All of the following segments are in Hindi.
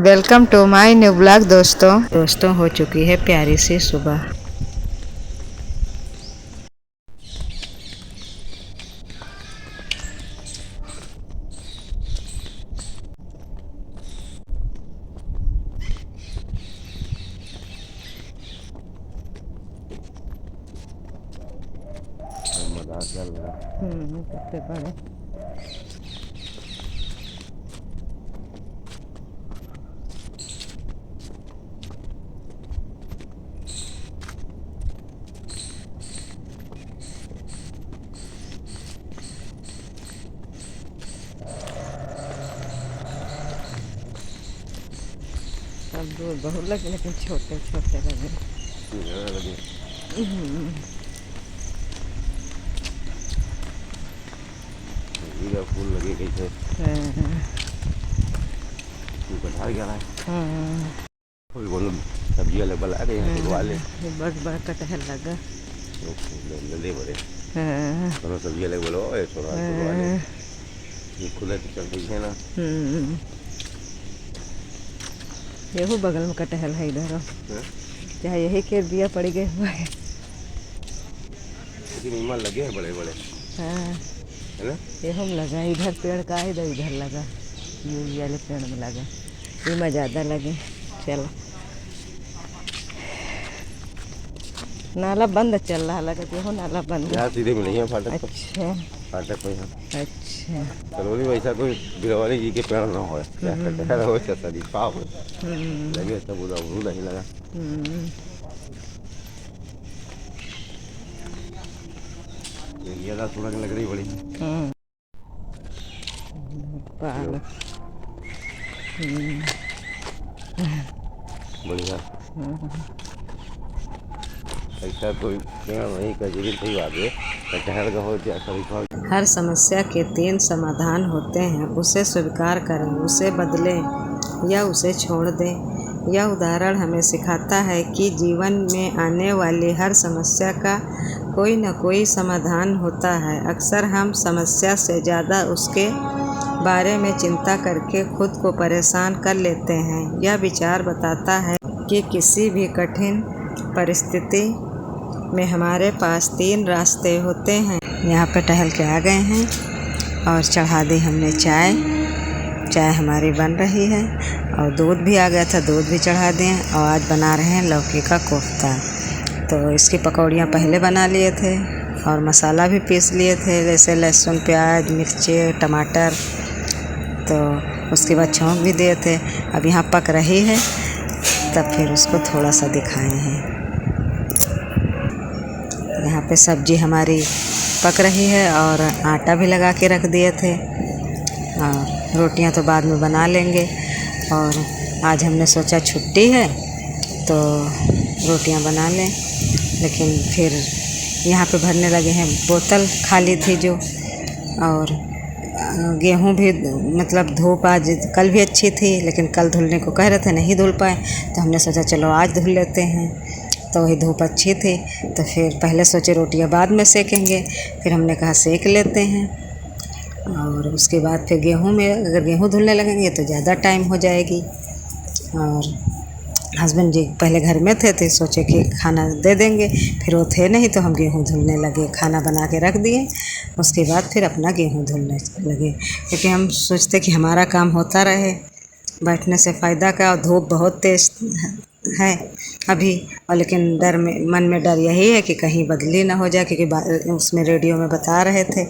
Welcome to my new blog. दोस्तों हो चुकी है प्यारी सी सुबह। कितने बड़े सब दूर बहुत लगे लेकिन छोटे छोटे लगे। फूल लगे कैसे कटहल गया है। सब्जी अलग बना के यहाँ वाले बड़ा कटहल लगा। ले बड़े दोनों सब्जी अलग बोलो वाले ये खुला तो चल रही है ना। यही बगल में कटहल है इधर चाहे यही खेत दिया पड़ गए हुआ है। लेकिन लगे हैं बड़े बड़े है ना। ये हम लगा इधर पेड़ का इधर लगा ये वाले पेड़ में लगा ये में ज़्यादा लगे। चलो नाला बंद चल रहा लगा देखो नाला बंद यहाँ सीधे मिले हैं फाटक। अच्छा फाटक पे यहाँ अच्छा चलो नहीं वैसा कोई बिरवाली जी के पेड़ ना हो हो सदी पाप लगे सब उधर नहीं लगा। ये थोड़ा लग रही बड़ी बढ़िया ऐसा कोई नहीं का जीवन सही बात है। कटहल का हो या हर समस्या के 3 समाधान होते हैं, उसे स्वीकार करें, उसे बदलें या उसे छोड़ दें। यह उदाहरण हमें सिखाता है कि जीवन में आने वाली हर समस्या का कोई न कोई समाधान होता है। अक्सर हम समस्या से ज़्यादा उसके बारे में चिंता करके खुद को परेशान कर लेते हैं। यह विचार बताता है कि किसी भी कठिन परिस्थिति में हमारे पास 3 रास्ते होते हैं। यहाँ पे टहल के आ गए हैं और चढ़ा दी हमने चाय हमारी बन रही है और दूध भी आ गया था, दूध भी चढ़ा दिए और आज बना रहे हैं लौकी का कोफ्ता। तो इसकी पकौड़ियाँ पहले बना लिए थे और मसाला भी पीस लिए थे जैसे लहसुन प्याज मिर्ची टमाटर, तो उसके बाद छौंक भी दिए थे। अब यहाँ पक रही है तब फिर उसको थोड़ा सा दिखाए हैं। यहाँ पे सब्जी हमारी पक रही है और आटा भी लगा के रख दिए थे और रोटियां तो बाद में बना लेंगे। और आज हमने सोचा छुट्टी है तो रोटियां बना लें, लेकिन फिर यहाँ पे भरने लगे हैं। बोतल खाली थी जो, और गेहूँ भी मतलब धूप आज कल भी अच्छी थी लेकिन कल धुलने को कह रहे थे नहीं धुल पाए, तो हमने सोचा चलो आज धुल लेते हैं। तो वही धूप अच्छी थी तो फिर पहले सोचे रोटियां बाद में सेकेंगे, फिर हमने कहा सेक लेते हैं। और उसके बाद फिर गेहूं में अगर गेहूं धुलने लगेंगे तो ज़्यादा टाइम हो जाएगी। और हस्बैंड जी पहले घर में थे सोचे कि खाना दे देंगे, फिर वो थे नहीं तो हम गेहूं धुलने लगे, खाना बना के रख दिए। उसके बाद फिर अपना गेहूं धुलने लगे क्योंकि हम सोचते कि हमारा काम होता रहे, बैठने से फ़ायदा का। और धूप बहुत तेज़ है अभी, और लेकिन डर में मन में डर यही है कि कहीं बदली ना हो जाए, क्योंकि उसमें रेडियो में बता रहे थे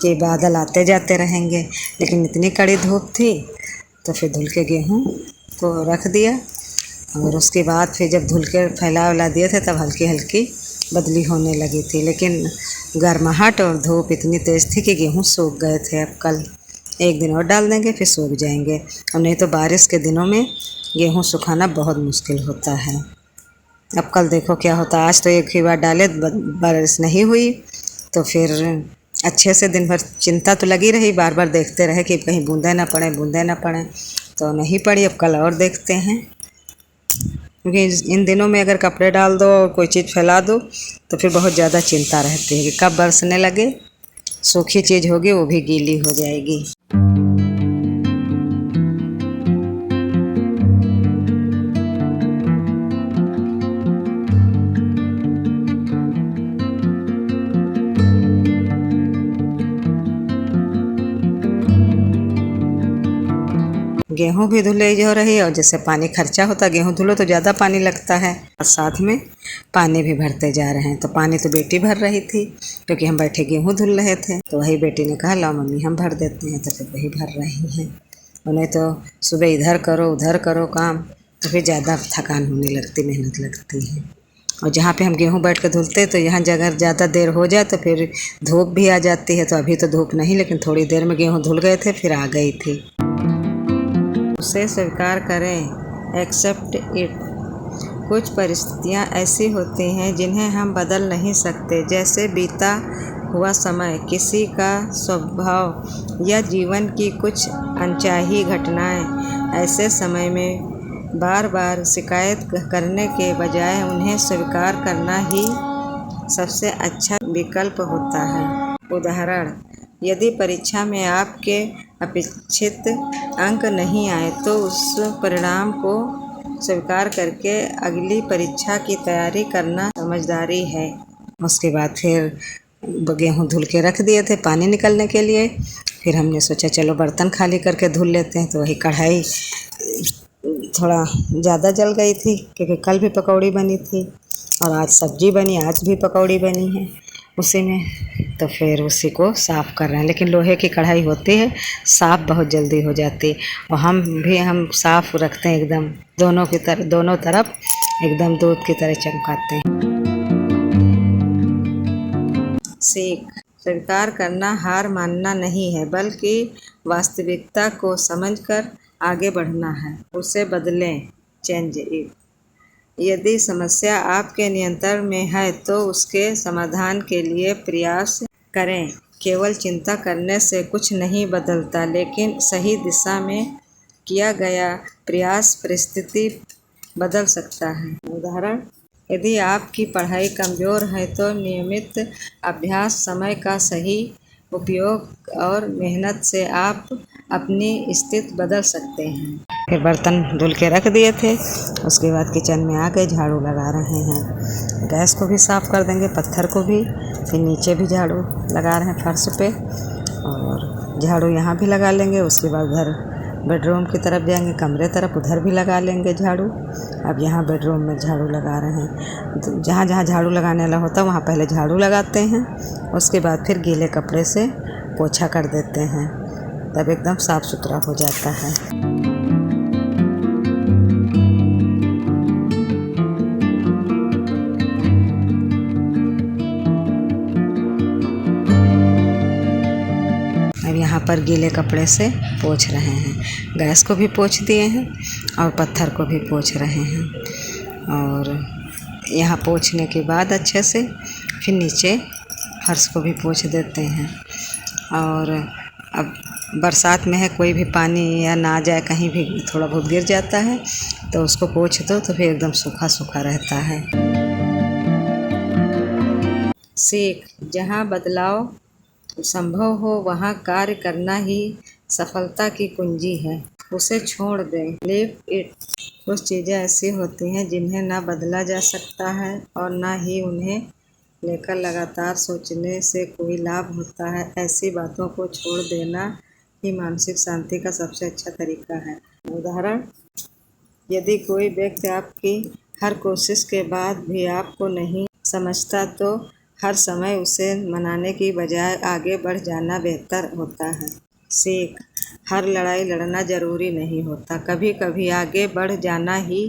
कि बादल आते जाते रहेंगे। लेकिन इतनी कड़ी धूप थी तो फिर धुल के गेहूँ को रख दिया और उसके बाद फिर जब धुल के फैला दिए थे तब हल्की हल्की बदली होने लगी थी। लेकिन गर्माहट और धूप इतनी तेज़ थी कि गेहूँ सूख गए थे। अब कल एक दिन और डाल देंगे फिर सूख जाएंगे, और नहीं तो बारिश के दिनों में गेहूँ सुखाना बहुत मुश्किल होता है। अब कल देखो क्या होता है। आज तो एक ही बार डाले, बारिश नहीं हुई तो फिर अच्छे से दिन भर चिंता तो लगी रही, बार बार देखते रहे कि कहीं बूंदे ना पड़े, तो नहीं पड़ी। अब कल और देखते हैं, क्योंकि इन दिनों में अगर कपड़े डाल दो और कोई चीज़ फैला दो तो फिर बहुत ज़्यादा चिंता रहती है कि कब बरसने लगे, सूखी चीज़ होगी वो भी गीली हो जाएगी। गेहूँ भी धुले जो रही है, और जैसे पानी खर्चा होता, गेहूँ धुलो तो ज़्यादा पानी लगता है, और साथ में पानी भी भरते जा रहे हैं। तो पानी तो बेटी भर रही थी क्योंकि हम बैठे गेहूँ धुल रहे थे। तो वही बेटी ने कहा लाओ मम्मी हम भर देते हैं, तो फिर वही भर रही हैं। उन्हें तो सुबह इधर करो उधर करो काम, तो फिर ज़्यादा थकान होने लगती, मेहनत लगती है। और जहाँ पे हम गेहूँ बैठ कर धुलते तो यहाँ अगर ज़्यादा देर हो जाए तो फिर धूप भी आ जाती है। तो अभी तो धूप नहीं, लेकिन थोड़ी देर में गेहूँ धुल गए थे, फिर आ गई थी। उसे स्वीकार करें, एक्सेप्ट इट। कुछ परिस्थितियाँ ऐसी होती हैं जिन्हें हम बदल नहीं सकते, जैसे बीता हुआ समय, किसी का स्वभाव या जीवन की कुछ अनचाही घटनाएं। ऐसे समय में बार बार शिकायत करने के बजाय उन्हें स्वीकार करना ही सबसे अच्छा विकल्प होता है। उदाहरण, यदि परीक्षा में आपके अपेक्षित अंक नहीं आए तो उस परिणाम को स्वीकार करके अगली परीक्षा की तैयारी करना समझदारी है। उसके बाद फिर गेहूँ धुल के रख दिए थे पानी निकलने के लिए। फिर हमने सोचा चलो बर्तन खाली करके धुल लेते हैं। तो वही कढ़ाई थोड़ा ज़्यादा जल गई थी क्योंकि कल भी पकौड़ी बनी थी और आज सब्जी बनी, आज भी पकौड़ी बनी है उसी में। तो फिर उसी को साफ़ कर रहे हैं, लेकिन लोहे की कढ़ाई होती है, साफ़ बहुत जल्दी हो जाती। और हम साफ़ रखते हैं एकदम, दोनों तरफ एकदम दूध की तरह चमकाते हैं। सीख, स्वीकार करना हार मानना नहीं है, बल्कि वास्तविकता को समझकर आगे बढ़ना है। उसे बदलें, चेंज इट। यदि समस्या आपके नियंत्रण में है तो उसके समाधान के लिए प्रयास करें। केवल चिंता करने से कुछ नहीं बदलता, लेकिन सही दिशा में किया गया प्रयास परिस्थिति बदल सकता है। उदाहरण, यदि आपकी पढ़ाई कमज़ोर है तो नियमित अभ्यास, समय का सही उपयोग और मेहनत से आप अपनी स्थिति बदल सकते हैं। फिर बर्तन धुल के रख दिए थे, उसके बाद किचन में आ गए, झाड़ू लगा रहे हैं। गैस को भी साफ़ कर देंगे, पत्थर को भी, फिर नीचे भी झाड़ू लगा रहे हैं फर्श पे, और झाड़ू यहाँ भी लगा लेंगे। उसके बाद उधर बेडरूम की तरफ जाएंगे, कमरे तरफ, उधर भी लगा लेंगे झाड़ू। अब यहाँ बेडरूम में झाड़ू लगा रहे हैं। तो जहाँ जहाँ झाड़ू लगाने वाला होता है वहाँ पहले झाड़ू लगाते हैं, उसके बाद फिर गीले कपड़े से पोछा कर देते हैं, तब एकदम साफ़ सुथरा हो जाता है। अब यहाँ पर गीले कपड़े से पोंछ रहे हैं, गैस को भी पोंछ दिए हैं और पत्थर को भी पोंछ रहे हैं। और यहाँ पोंछने के बाद अच्छे से फिर नीचे फर्श को भी पोंछ देते हैं। और अब बरसात में है, कोई भी पानी या ना जाए, कहीं भी थोड़ा बहुत गिर जाता है तो उसको पोंछ दो तो फिर एकदम सूखा सूखा रहता है। सीख, जहाँ बदलाव संभव हो वहाँ कार्य करना ही सफलता की कुंजी है। उसे छोड़ दें, लीव इट। कुछ चीज़ें ऐसी होती हैं जिन्हें ना बदला जा सकता है और ना ही उन्हें लेकर लगातार सोचने से कोई लाभ होता है। ऐसी बातों को छोड़ देना ही मानसिक शांति का सबसे अच्छा तरीका है। उदाहरण, यदि कोई व्यक्ति आपकी हर कोशिश के बाद भी आपको नहीं समझता तो हर समय उसे मनाने की बजाय आगे बढ़ जाना बेहतर होता है। सीख, हर लड़ाई लड़ना ज़रूरी नहीं होता, कभी कभी आगे बढ़ जाना ही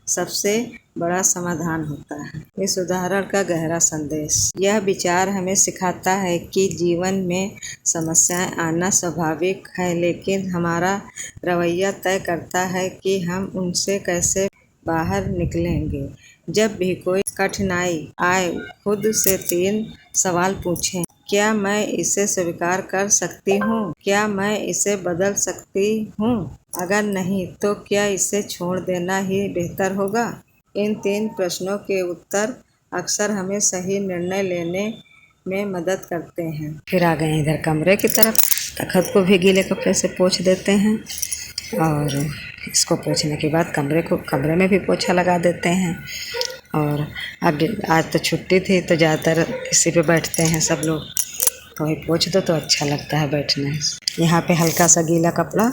सबसे बड़ा समाधान होता है। इस उदाहरण का गहरा संदेश, यह विचार हमें सिखाता है कि जीवन में समस्याएं आना स्वाभाविक है, लेकिन हमारा रवैया तय करता है कि हम उनसे कैसे बाहर निकलेंगे। जब भी कोई कठिनाई आए, खुद से 3 सवाल पूछें। क्या मैं इसे स्वीकार कर सकती हूँ? क्या मैं इसे बदल सकती हूँ? अगर नहीं, तो क्या इसे छोड़ देना ही बेहतर होगा? इन 3 प्रश्नों के उत्तर अक्सर हमें सही निर्णय लेने में मदद करते हैं। फिर आ गए इधर कमरे की तरफ, तखत को भी गीले कपड़े से पोंछ देते हैं और इसको पोंछने के बाद कमरे में भी पोछा लगा देते हैं। और अब आज तो छुट्टी थी तो ज़्यादातर इसी पे बैठते हैं सब लोग, तो वही पोंछ दो तो अच्छा लगता है बैठने। यहाँ पे हल्का सा गीला कपड़ा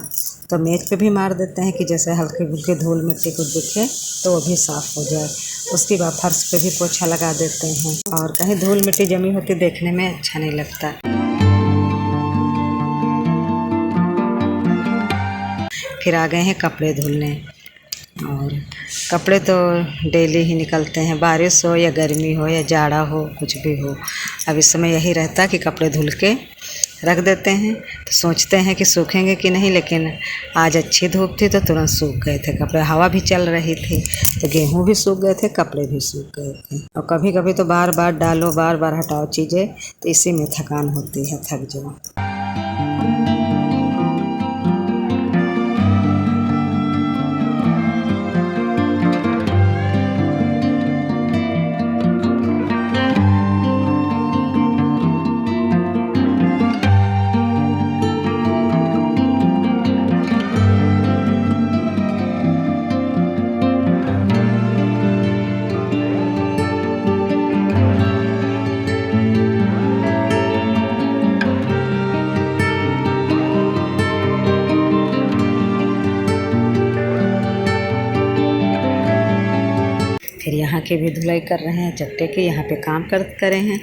तो मेज पे भी मार देते हैं कि जैसे हल्की फुल्की धूल मिट्टी कुछ दिखे तो वो भी साफ़ हो जाए। उसके बाद फर्श पे भी पोछा लगा देते हैं और कहीं धूल मिट्टी जमी होती देखने में अच्छा नहीं लगता। फिर आ गए हैं कपड़े धुलने, और कपड़े तो डेली ही निकलते हैं, बारिश हो या गर्मी हो या जाड़ा हो कुछ भी हो। अब इस समय यही रहता है कि कपड़े धुल के रख देते हैं, तो सोचते हैं कि सूखेंगे कि नहीं, लेकिन आज अच्छी धूप थी तो तुरंत सूख गए थे कपड़े। हवा भी चल रही थी तो गेहूं भी सूख गए थे, कपड़े भी सूख गए थे। और कभी कभी तो बार बार डालो बार बार हटाओ चीज़ें, तो इसी में थकान होती है, थक जाओ। फिर यहाँ की भी धुलाई कर रहे हैं, चट्टे की यहाँ पे काम करे हैं,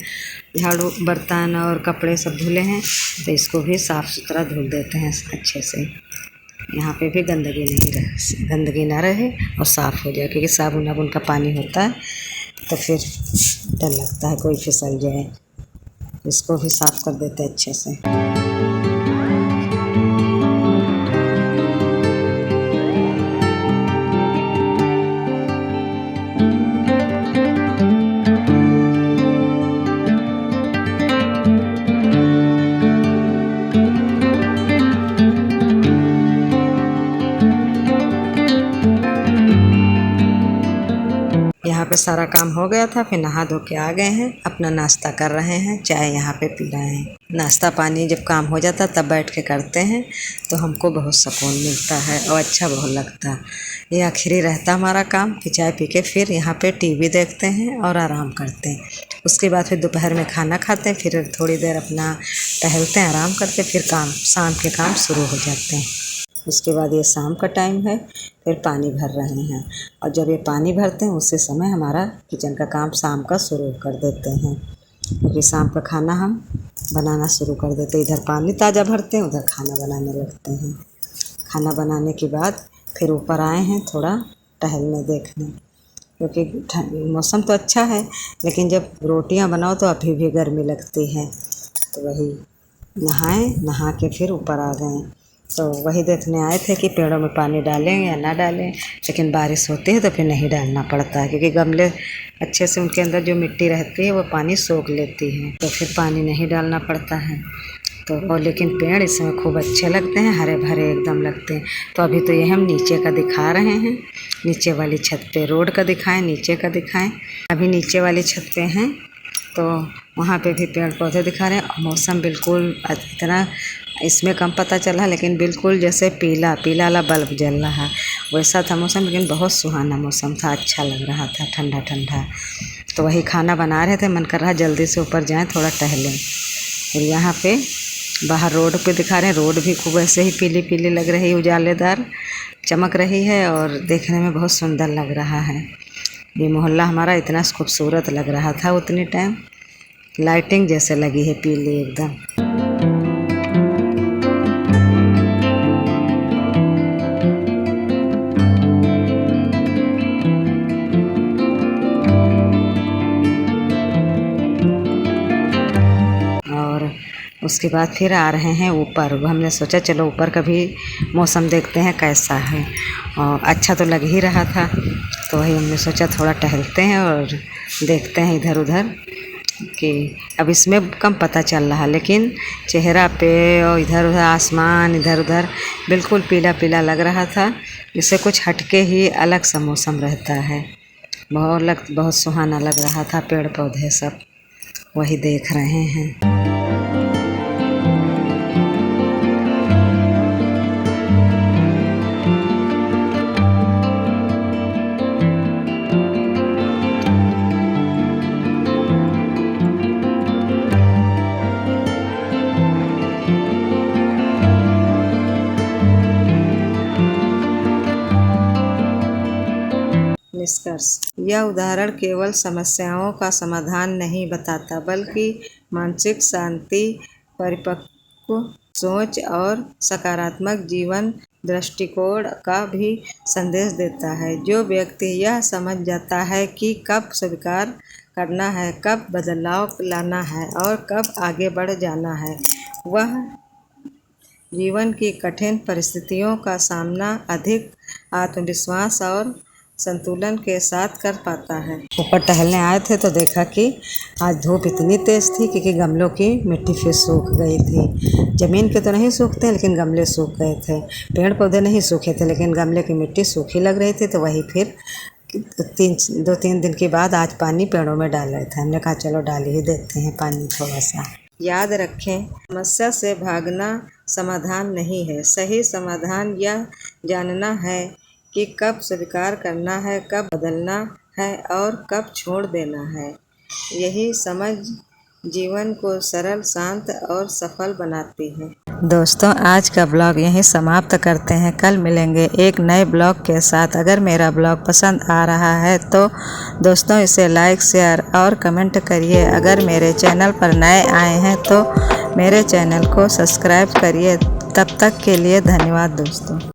झाड़ू बर्तन और कपड़े सब धुले हैं, तो इसको भी साफ़ सुथरा धुल देते हैं अच्छे से। यहाँ पे भी गंदगी ना रहे और साफ़ हो जाए, क्योंकि साबुन वाबुन का पानी होता है तो फिर डर लगता है कोई फिसल जाए। इसको भी साफ़ कर देते हैं अच्छे से। यहाँ पे सारा काम हो गया था, फिर नहा धो के आ गए हैं, अपना नाश्ता कर रहे हैं, चाय यहाँ पे पी रहे हैं। नाश्ता पानी जब काम हो जाता तब बैठ के करते हैं तो हमको बहुत सुकून मिलता है और अच्छा बहुत लगता है। ये आखिरी रहता हमारा काम कि चाय पी के फिर यहाँ पे टीवी देखते हैं और आराम करते हैं। उसके बाद फिर दोपहर में खाना खाते हैं, फिर थोड़ी देर अपना टहलते हैं, आराम करते, फिर शाम के काम शुरू हो जाते हैं। उसके बाद ये शाम का टाइम है, फिर पानी भर रहे हैं, और जब ये पानी भरते हैं उसी समय हमारा किचन का काम शाम का शुरू कर देते हैं, क्योंकि शाम का खाना हम बनाना शुरू कर देते हैं। इधर पानी ताज़ा भरते हैं, उधर खाना बनाने लगते हैं। खाना बनाने के बाद फिर ऊपर आए हैं थोड़ा टहलने देखने, क्योंकि मौसम तो अच्छा है, लेकिन जब रोटियां बनाओ तो अभी भी गर्मी लगती है। तो वही नहा के फिर ऊपर आ गए, तो वही देखने आए थे कि पेड़ों में पानी डालें या ना डालें, लेकिन बारिश होती है तो फिर नहीं डालना पड़ता है, क्योंकि गमले अच्छे से उनके अंदर जो मिट्टी रहती है वो पानी सोख लेती है, तो फिर पानी नहीं डालना पड़ता है। तो और लेकिन पेड़ इसमें खूब अच्छे लगते हैं, हरे भरे एकदम लगते हैं। तो अभी तो ये हम नीचे का दिखा रहे हैं, नीचे वाली छत पे रोड का दिखाएं, नीचे का दिखाएं। अभी नीचे वाली छत पे हैं तो वहाँ पे भी पेड़ पौधे दिखा रहे हैं। मौसम बिल्कुल इतना इसमें कम पता चला, लेकिन बिल्कुल जैसे पीला वाला बल्ब जल रहा वैसा था मौसम, लेकिन बहुत सुहाना मौसम था, अच्छा लग रहा था, ठंडा ठंडा। तो वही खाना बना रहे थे, मन कर रहा जल्दी से ऊपर जाएं, थोड़ा टहलें। फिर यहाँ पे बाहर रोड पे दिखा रहे हैं, रोड भी खूब ऐसे ही पीली पीली लग रही, उजालेदार चमक रही है और देखने में बहुत सुंदर लग रहा है। ये मोहल्ला हमारा इतना खूबसूरत लग रहा था उतनी टाइम, लाइटिंग जैसे लगी है पीली एकदम। उसके बाद फिर आ रहे हैं ऊपर। हमने सोचा चलो ऊपर का भी मौसम देखते हैं कैसा है, और अच्छा तो लग ही रहा था, तो वही हमने सोचा थोड़ा टहलते हैं और देखते हैं इधर उधर, कि अब इसमें कम पता चल रहा, लेकिन चेहरा पे और इधर उधर आसमान इधर उधर बिल्कुल पीला पीला लग रहा था, जिससे कुछ हटके ही अलग सा मौसम रहता है। बहुत सुहाना लग रहा था, पेड़ पौधे सब वही देख रहे हैं। निष्कर्ष। यह उदाहरण केवल समस्याओं का समाधान नहीं बताता, बल्कि मानसिक शांति, परिपक्व सोच और सकारात्मक जीवन दृष्टिकोण का भी संदेश देता है। जो व्यक्ति यह समझ जाता है कि कब स्वीकार करना है, कब बदलाव लाना है और कब आगे बढ़ जाना है, वह जीवन की कठिन परिस्थितियों का सामना अधिक आत्मविश्वास और संतुलन के साथ कर पाता है। ऊपर टहलने आए थे तो देखा कि आज धूप इतनी तेज़ थी क्योंकि गमलों की मिट्टी फिर सूख गई थी। ज़मीन के तो नहीं सूखते लेकिन गमले सूख गए थे। पेड़ पौधे नहीं सूखे थे लेकिन गमले की मिट्टी सूखी लग रही थी, तो वही फिर 2-3 दिन के बाद आज पानी पेड़ों में डाल रहे थे। हमने कहा चलो डाल ही देते हैं पानी थोड़ा सा। याद रखें, समस्या से भागना समाधान नहीं है। सही समाधान यह जानना है कि कब स्वीकार करना है, कब बदलना है और कब छोड़ देना है। यही समझ जीवन को सरल, शांत और सफल बनाती है। दोस्तों, आज का ब्लॉग यहीं समाप्त करते हैं। कल मिलेंगे एक नए ब्लॉग के साथ। अगर मेरा ब्लॉग पसंद आ रहा है तो दोस्तों इसे लाइक, शेयर और कमेंट करिए। अगर मेरे चैनल पर नए आए हैं तो मेरे चैनल को सब्सक्राइब करिए। तब तक के लिए धन्यवाद दोस्तों।